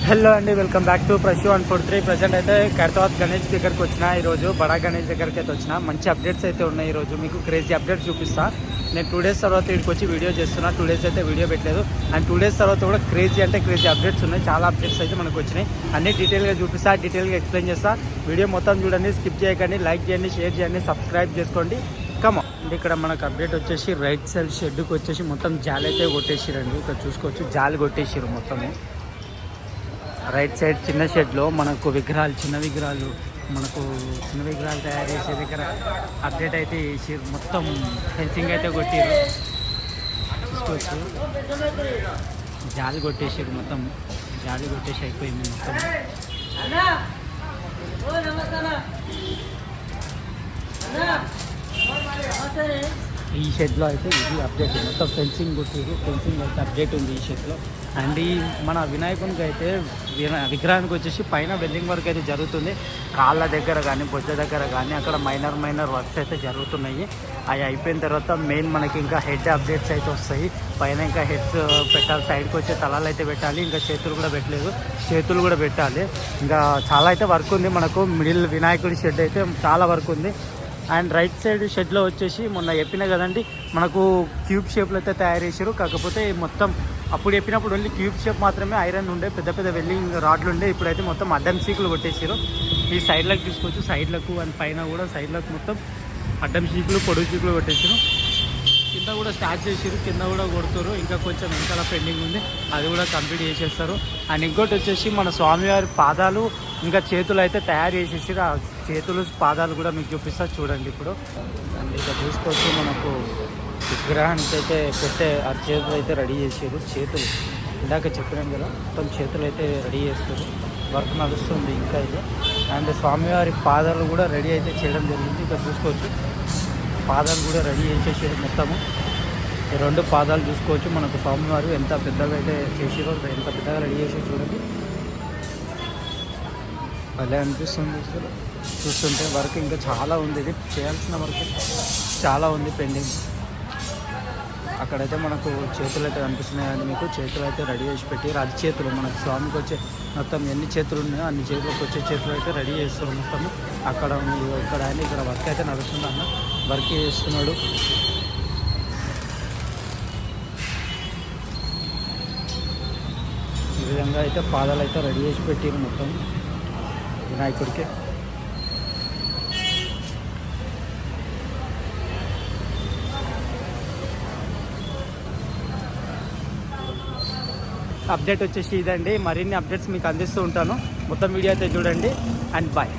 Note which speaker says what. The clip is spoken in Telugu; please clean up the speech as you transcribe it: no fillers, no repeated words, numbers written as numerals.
Speaker 1: హలో అండి, వెల్కమ్ బ్యాక్ టు ప్రశు 143. ప్రజెంట్ అయితే ఖైరతాబాద్ గణేష్ దగ్గరకు వచ్చిన. ఈరోజు బడా గణేష్ దగ్గరికి అయితే వచ్చిన. మంచి అప్డేట్స్ అయితే ఉన్నాయి. ఈరోజు మీకు క్రేజీ అప్డేట్స్ చూపిస్తా. నేను 2 డేస్ తర్వాత ఇక్కడికి వచ్చి వీడియో చేస్తున్నా. 2 డేస్ అయితే వీడియో పెట్టలేదు. అండ్ 2 డేస్ తర్వాత కూడా క్రేజీ అప్డేట్స్ ఉన్నాయి. చాలా అప్డేట్స్ అయితే మనకు వచ్చినాయి. అన్ని డీటెయిల్గా చూపిస్తా, డీటెయిల్గా ఎక్స్ప్లెయిన్ చేస్తా. వీడియో మొత్తం చూడండి, స్కిప్ చేయకండి, లైక్ చేయండి, షేర్ చేయండి, సబ్స్క్రైబ్ చేసుకోండి. కమా ఇక్కడ మనకు అప్డేట్ వచ్చేసి రైట్ సైడ్ షెడ్కి వచ్చేసి మొత్తం జాలి అయితే కొట్టేసిరండి. ఇక్కడ చూసుకోవచ్చు, జాలి కొట్టేసిరు మొత్తము. రైట్ సైడ్ చిన్న షెడ్లో మనకు చిన్న విగ్రహాలు తయారు చేసే దగ్గర అప్డేట్ అయితే చేసి మొత్తం ఫెన్సింగ్ అయితే కొట్టిరు. చూసుకోవచ్చు, జాలి కొట్టేసారు మొత్తం. జాలి కొట్టేసి అయిపోయింది మొత్తం. ఈ షెడ్లో అయితే ఇది అప్డేట్ మొత్తం ఫెన్సింగ్ కొట్టిరు. ఫెన్సింగ్ అయితే అప్డేట్ ఉంది ఈ షెడ్లో. అండ్ ఈ మన వినాయకునికి అయితే విగ్రహానికి వచ్చేసి పైన వెల్డింగ్ వర్క్ అయితే జరుగుతుంది. కాళ్ళ దగ్గర కానీ బొజ్జ దగ్గర కానీ అక్కడ మైనర్ వర్క్స్ అయితే జరుగుతున్నాయి. అవి అయిపోయిన తర్వాత మెయిన్ మనకి ఇంకా హెడ్ అప్డేట్స్ అయితే వస్తాయి. పైన ఇంకా హెడ్స్ పెట్టాలి, సైడ్కి వచ్చే తలాలు అయితే పెట్టాలి. ఇంకా చేతులు కూడా పెట్టలేదు, చేతులు కూడా పెట్టాలి. ఇంకా చాలా అయితే వర్క్ ఉంది మనకు. మిడిల్ వినాయకుడి షెడ్ అయితే చాలా వర్క్ ఉంది. అండ్ రైట్ సైడ్ షెడ్లో వచ్చేసి మొన్న చెప్పినా కదండి, మనకు క్యూబ్ షేప్లో అయితే తయారు చేశారు. కాకపోతే మొత్తం అప్పుడు చెప్పినప్పుడు ఓన్లీ క్యూబ్ షేప్ మాత్రమే ఐరన్ ఉండే, పెద్ద పెద్ద వెల్డింగ్ రాడ్లు ఉండే. ఇప్పుడైతే మొత్తం అడ్డం సీకులు కొట్టేసారు. ఈ సైడ్లకు తీసుకోవచ్చు, సైడ్లకు అండ్ పైన కూడా సైడ్లకు మొత్తం అడ్డం సీకులు, పొడుగు సీకులు కొట్టేసారు. కింద కూడా స్టార్ట్ చేసారు, కింద కూడా కొడుతారు. ఇంకా కొంచెం వెనకాల పెండింగ్ ఉంది, అది కూడా కంప్లీట్ చేసేస్తారు. అండ్ ఇంకోటి వచ్చేసి మన స్వామివారి పాదాలు ఇంకా చేతులు అయితే తయారు చేసేసారు. ఆ చేతులు పాదాలు కూడా మీకు చూపిస్తా చూడండి ఇప్పుడు. అండ్ ఇక్కడ చూసుకోవచ్చు, మనకు విగ్రహానికి అయితే పెట్టే ఆ చేతులు అయితే రెడీ చేసారు. చేతులు ఇందాక చెప్పినాం కదా, మొత్తం చేతులు అయితే రెడీ చేస్తారు. వర్క్ నడుస్తుంది ఇంకా అయితే. అండ్ స్వామివారి పాదాలు కూడా రెడీ అయితే చేయడం జరిగింది. ఇక్కడ చూసుకోవచ్చు, పాదాలు కూడా రెడీ చేసేసారు మొత్తము. ఈ 2 పాదాలు చూసుకోవచ్చు. మనకు స్వామివారు ఎంత పెద్దగా అయితే చేసారో, ఎంత పెద్దగా రెడీ చేసి చూడండి. భలే అనిపిస్తుంది చూస్తుంటే. వర్క్ ఇంకా చాలా ఉంది, ఇది చేయాల్సిన వర్క్ చాలా ఉంది పెండింగ్. అక్కడైతే మనకు చేతులు అయితే కనిపిస్తున్నాయి అండి మీకు. చేతులు అయితే రెడీ చేసి పెట్టారు. అది చేతులు మనకు స్వామికి వచ్చే మొత్తం ఎన్ని చేతులు ఉన్నాయో అన్ని చేతులకు వచ్చే చేతులు అయితే రెడీ చేస్తారు మొత్తము. అక్కడ ఇక్కడ ఆయన ఇక్కడ వర్క్ అయితే నడుస్తుంది. అన్న వర్క్ చేస్తున్నాడు. ఈ విధంగా అయితే పాదాలు అయితే రెడీ చేసి పెట్టారు మొత్తం వినాయకుడికి. అప్డేట్ వచ్చేసి ఇదండి. మరిన్ని అప్డేట్స్ మీకు అందిస్తూ ఉంటాను. మొత్తం వీడియో అయితే చూడండి. And bye.